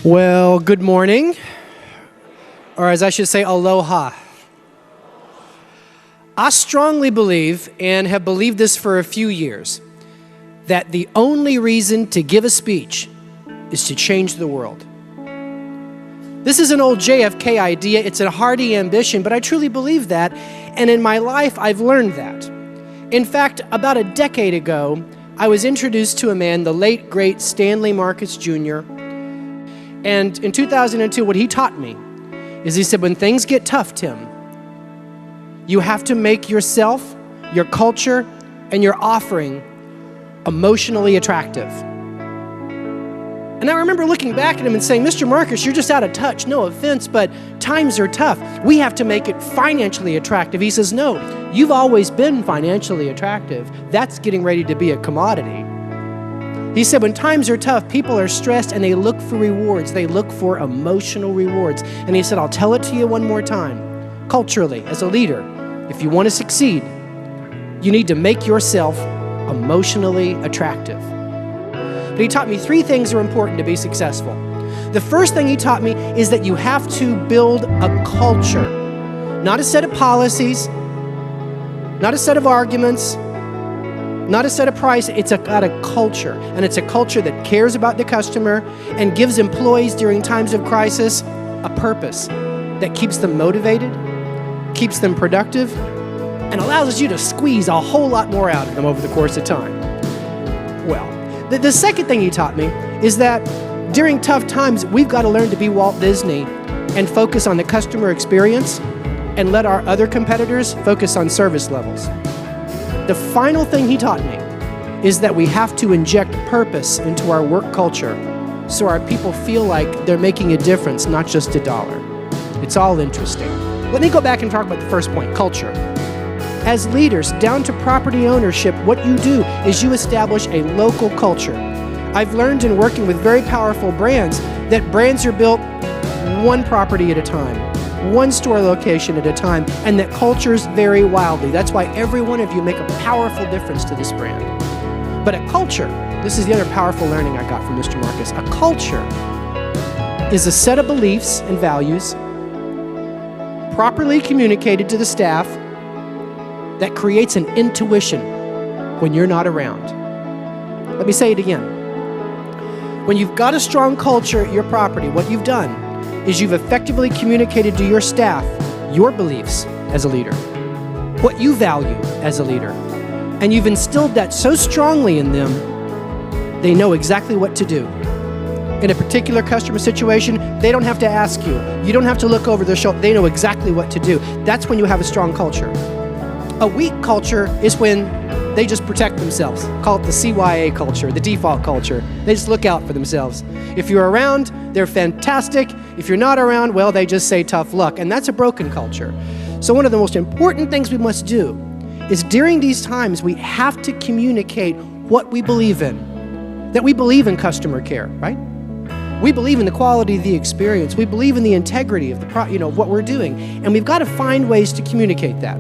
Well, good morning, or as I should say, aloha. I strongly believe, and have believed this for a few years, that the only reason to give a speech is to change the world. This is an old JFK idea. It's a hearty ambition, but I truly believe that, and in my life, I've learned that. In fact, about a decade ago, I was introduced to a man, the late, great Stanley Marcus Jr., and in 2002, what he taught me is he said, when things get tough, Tim, you have to make yourself, your culture, and your offering emotionally attractive. And I remember looking back at him and saying, Mr. Marcus, you're just out of touch. No offense, but times are tough. We have to make it financially attractive. He says, no, you've always been financially attractive. That's getting ready to be a commodity. He said, when times are tough, people are stressed and they look for rewards. They look for emotional rewards. And he said, I'll tell it to you one more time. Culturally, as a leader, if you want to succeed, you need to make yourself emotionally attractive. But he taught me three things are important to be successful. The first thing he taught me is that you have to build a culture, not a set of policies, not a set of arguments, not a set of price. It's about a culture, and it's a culture that cares about the customer and gives employees during times of crisis a purpose that keeps them motivated, keeps them productive, and allows you to squeeze a whole lot more out of them over the course of time. Well, the second thing he taught me is that during tough times, we've got to learn to be Walt Disney and focus on the customer experience and let our other competitors focus on service levels. The final thing he taught me is that we have to inject purpose into our work culture so our people feel like they're making a difference, not just a dollar. It's all interesting. Let me go back and talk about the first point, culture. As leaders, down to property ownership, what you do is you establish a local culture. I've learned in working with very powerful brands that brands are built one property at a time, one store location at a time, and that cultures vary wildly. That's why every one of you make a powerful difference to this brand. But a culture, this is the other powerful learning I got from Mr. Marcus, a culture is a set of beliefs and values properly communicated to the staff that creates an intuition when you're not around. Let me say it again. When you've got a strong culture at your property, what you've done is you've effectively communicated to your staff your beliefs as a leader, what you value as a leader, and you've instilled that so strongly in them, they know exactly what to do. In a particular customer situation, they don't have to ask you. You don't have to look over their shoulder. They know exactly what to do. That's when you have a strong culture. A weak culture is when they just protect themselves. Call it the CYA culture, the default culture. They just look out for themselves. If you're around, they're fantastic. If you're not around, well, they just say tough luck. And that's a broken culture. So one of the most important things we must do is during these times, we have to communicate what we believe in. That we believe in customer care, right? We believe in the quality of the experience. We believe in the integrity of what we're doing. And we've got to find ways to communicate that.